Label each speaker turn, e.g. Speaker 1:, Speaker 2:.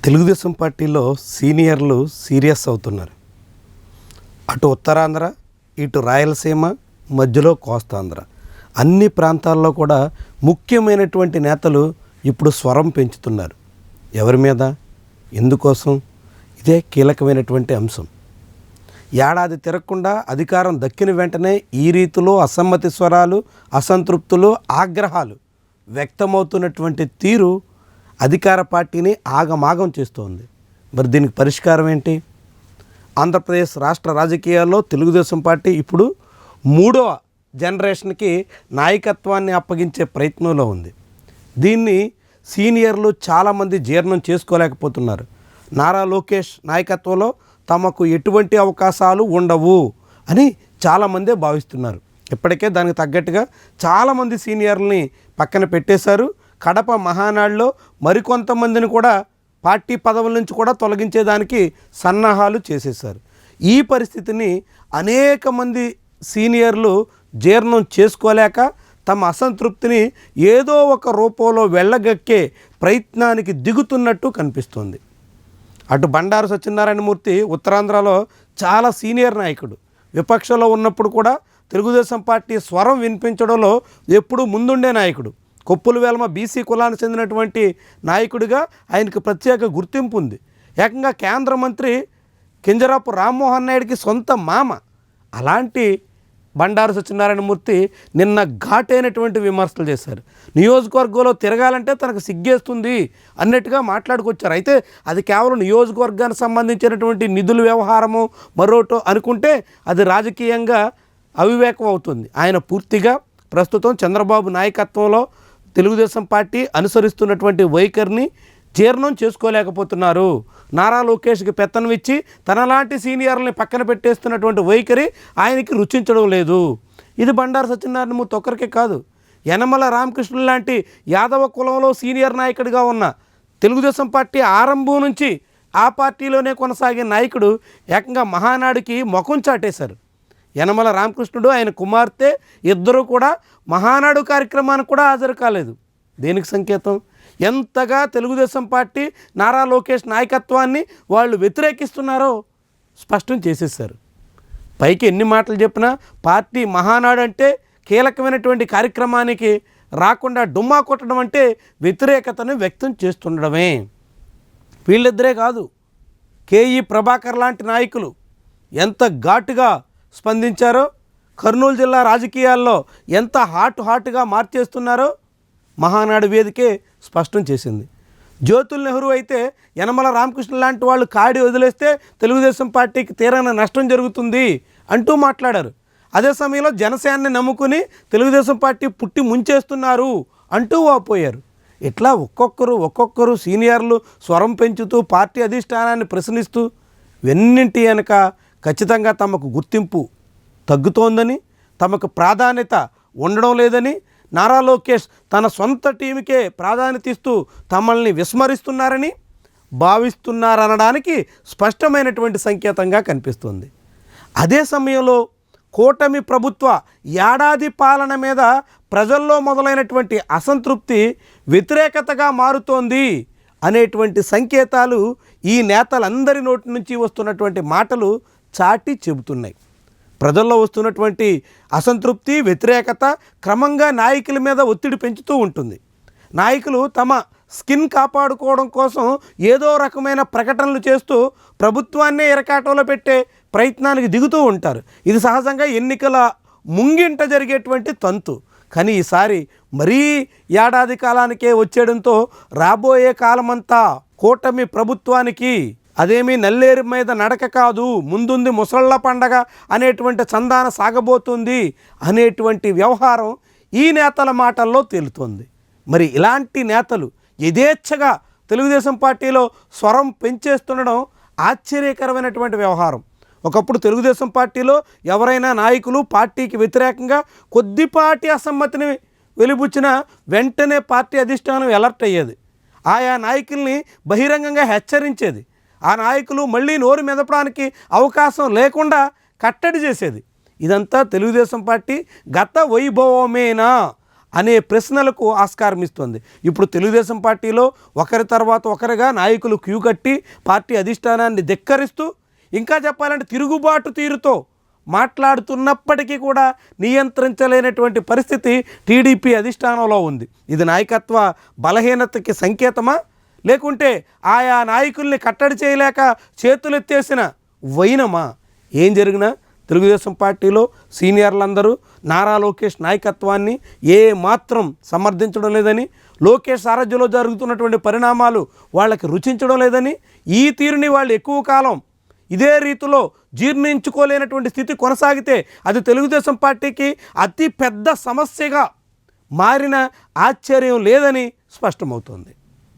Speaker 1: తెలుగుదేశం పార్టీలో సీనియర్లు సీరియస్ అవుతున్నారు. అటు ఉత్తరాంధ్ర, ఇటు రాయలసీమ, మధ్యలో కోస్తాంధ్ర అన్ని ప్రాంతాల్లో కూడా ముఖ్యమైనటువంటి నేతలు ఇప్పుడు స్వరం పెంచుతున్నారు. ఎవరి మీద, ఎందుకోసం? ఇదే కీలకమైనటువంటి అంశం. ఏడాది తిరగకుండా అధికారం దక్కిన వెంటనే ఈ రీతిలో అసమ్మతి స్వరాలు, అసంతృప్తులు, ఆగ్రహాలు వ్యక్తమవుతున్నటువంటి తీరు అధికార పార్టీని ఆగమాగం చేస్తోంది. మరి దీనికి పరిష్కారం ఏంటి? ఆంధ్రప్రదేశ్ రాష్ట్ర రాజకీయాల్లో తెలుగుదేశం పార్టీ ఇప్పుడు 3వ జనరేషన్కి నాయకత్వాన్ని అప్పగించే ప్రయత్నంలో ఉంది. దీన్ని సీనియర్లు చాలామంది జీర్ణం చేసుకోలేకపోతున్నారు. నారా లోకేష్ నాయకత్వంలో తమకు ఎటువంటి అవకాశాలు ఉండవు అని చాలామందే భావిస్తున్నారు. ఇప్పటికే దానికి తగ్గట్టుగా చాలామంది సీనియర్లని పక్కన పెట్టేశారు. కడప మహానాడులో మరికొంతమందిని కూడా పార్టీ పదవుల నుంచి కూడా తొలగించేదానికి సన్నాహాలు చేసేశారు. ఈ పరిస్థితిని అనేక మంది సీనియర్లు జీర్ణం చేసుకోలేక తమ అసంతృప్తిని ఏదో ఒక రూపంలో వెళ్ళగక్కే ప్రయత్నానికి దిగుతున్నట్టు కనిపిస్తుంది. అటు బండారు సత్యనారాయణమూర్తి ఉత్తరాంధ్రలో చాలా సీనియర్ నాయకుడు. విపక్షంలో ఉన్నప్పుడు కూడా తెలుగుదేశం పార్టీ స్వరం వినిపించడంలో ఎప్పుడూ ముందుండే నాయకుడు. కొప్పుల వేలమ బీసీ కులానికి చెందినటువంటి నాయకుడిగా ఆయనకు ప్రత్యేక గుర్తింపు ఉంది. ఏకంగా కేంద్ర మంత్రి కింజరాపు రామ్మోహన్ నాయుడికి సొంత మామ. అలాంటి బండారు సత్యనారాయణమూర్తి నిన్న ఘాటైనటువంటి విమర్శలు చేశారు. నియోజకవర్గంలో తిరగాలంటే తనకు సిగ్గేస్తుంది అన్నట్టుగా మాట్లాడుకొచ్చారు. అయితే అది కేవలం నియోజకవర్గానికి సంబంధించినటువంటి నిధుల వ్యవహారము మరోటో అనుకుంటే అది రాజకీయంగా అవివేకం అవుతుంది. ఆయన పూర్తిగా ప్రస్తుతం చంద్రబాబు నాయకత్వంలో తెలుగుదేశం పార్టీ అనుసరిస్తున్నటువంటి వైఖరిని జీర్ణం చేసుకోలేకపోతున్నారు. నారా లోకేష్కి పెత్తనం ఇచ్చి తనలాంటి సీనియర్లని పక్కన పెట్టేస్తున్నటువంటి వైఖరి ఆయనకి రుచించడం లేదు. ఇది బండారు సత్యనారాయణమూర్తి ఒక్కరికే కాదు, యనమల రామకృష్ణుడు లాంటి యాదవ కులంలో సీనియర్ నాయకుడిగా ఉన్న తెలుగుదేశం పార్టీ ఆరంభం నుంచి ఆ పార్టీలోనే కొనసాగే నాయకుడు ఏకంగా మహానాడుకి ముఖం చాటేశారు. యనమల రామకృష్ణుడు, ఆయన కుమార్తె ఇద్దరు కూడా మహానాడు కార్యక్రమానికి కూడా హాజరు కాలేదు. దేనికి సంకేతం? ఎంతగా తెలుగుదేశం పార్టీ నారా లోకేష్ నాయకత్వాన్ని వాళ్ళు వ్యతిరేకిస్తున్నారో స్పష్టం చేసేసారు. పైకి ఎన్ని మాటలు చెప్పినా పార్టీ మహానాడు అంటే కీలకమైనటువంటి కార్యక్రమానికి రాకుండా డుమ్మా కొట్టడం అంటే వ్యతిరేకతను వ్యక్తం చేస్తుండడమే. వీళ్ళిద్దరే కాదు, కేఈ ప్రభాకర్ లాంటి నాయకులు ఎంత ఘాటుగా స్పందించారో, కర్నూలు జిల్లా రాజకీయాల్లో ఎంత హాట్గా మార్చేస్తున్నారో మహానాడు వేదికే స్పష్టం చేసింది. జ్యోతుల్ నెహ్రూ అయితే యనమల రామకృష్ణ లాంటి వాళ్ళు కాడి వదిలేస్తే తెలుగుదేశం పార్టీకి తీరని నష్టం జరుగుతుంది అంటూ మాట్లాడారు. అదే సమయంలో జనసేనని నమ్ముకుని తెలుగుదేశం పార్టీ పుట్టి ముంచేస్తున్నారు అంటూ వాపోయారు. ఇట్లా ఒక్కొక్కరు సీనియర్లు స్వరం పెంచుతూ పార్టీ అధిష్టానాన్ని ప్రశ్నిస్తూ వెన్నింటి వెనక ఖచ్చితంగా తమకు గుర్తింపు తగ్గుతోందని, తమకు ప్రాధాన్యత ఉండడం లేదని, నారా లోకేష్ తన సొంత టీంకే ప్రాధాన్యత ఇస్తూ తమల్ని విస్మరిస్తున్నారని భావిస్తున్నారనడానికి స్పష్టమైనటువంటి సంకేతంగా కనిపిస్తుంది. అదే సమయంలో కూటమి ప్రభుత్వ ఏడాది పాలన మీద ప్రజల్లో మొదలైనటువంటి అసంతృప్తి వ్యతిరేకతగా మారుతోంది అనేటువంటి సంకేతాలు ఈ నేతలందరి నోటి నుంచి వస్తున్నటువంటి మాటలు చాటి చెబుతున్నాయి. ప్రజల్లో వస్తున్నటువంటి అసంతృప్తి, వ్యతిరేకత క్రమంగా నాయకుల మీద ఒత్తిడి పెంచుతూ ఉంటుంది. నాయకులు తమ స్కిన్ కాపాడుకోవడం కోసం ఏదో రకమైన ప్రకటనలు చేస్తూ ప్రభుత్వాన్నే ఇరకాటంలో పెట్టే ప్రయత్నానికి దిగుతూ ఉంటారు. ఇది సహజంగా ఎన్నికల ముంగింట జరిగేటువంటి తంతు. కానీ ఈసారి మరీ ఏడాది కాలానికే వచ్చేయడంతో రాబోయే కాలమంతా కూటమి ప్రభుత్వానికి అదేమీ నల్లేరు మీద నడక కాదు, ముందుంది ముసళ్ళ పండగ అనేటువంటి చందాన సాగబోతుంది అనేటువంటి వ్యవహారం ఈ నేతల మాటల్లో తేలుతోంది. మరి ఇలాంటి నేతలు యథేచ్ఛగా తెలుగుదేశం పార్టీలో స్వరం పెంచేస్తుండడం ఆశ్చర్యకరమైనటువంటి వ్యవహారం. ఒకప్పుడు తెలుగుదేశం పార్టీలో ఎవరైనా నాయకులు పార్టీకి వ్యతిరేకంగా కొద్దిపాటి అసమ్మతిని వెలిబుచ్చిన వెంటనే పార్టీ అధిష్టానం అలర్ట్ అయ్యేది. ఆయా నాయకుల్ని బహిరంగంగా హెచ్చరించేది. ఆ నాయకులు మళ్ళీ నోరు మెదపడానికి అవకాశం లేకుండా కట్టడి చేసేది. ఇదంతా తెలుగుదేశం పార్టీ గత వైభవమేనా అనే ప్రశ్నలకు ఆస్కారం ఇస్తుంది. ఇప్పుడు తెలుగుదేశం పార్టీలో ఒకరి తర్వాత ఒకరిగా నాయకులు క్యూ కట్టి పార్టీ అధిష్టానాన్ని ధిక్కరిస్తూ, ఇంకా చెప్పాలంటే తిరుగుబాటు తీరుతో మాట్లాడుతున్నప్పటికీ కూడా నియంత్రించలేనటువంటి పరిస్థితి టీడీపీ అధిష్టానంలో ఉంది. ఇది నాయకత్వ బలహీనతకి సంకేతమా, లేకుంటే ఆయా నాయకుల్ని కట్టడి చేయలేక చేతులెత్తేసిన వైనమా? ఏం జరిగినా తెలుగుదేశం పార్టీలో సీనియర్లందరూ నారా లోకేష్ నాయకత్వాన్ని ఏ మాత్రం సమర్థించడం లేదని, లోకేష్ సారథ్యంలో జరుగుతున్నటువంటి పరిణామాలు వాళ్ళకి రుచించడం లేదని, ఈ తీరుని వాళ్ళు ఎక్కువ కాలం ఇదే రీతిలో జీర్ణించుకోలేనటువంటి స్థితి కొనసాగితే అది తెలుగుదేశం పార్టీకి అతి పెద్ద సమస్యగా మారిన ఆశ్చర్యం లేదని స్పష్టమవుతోంది.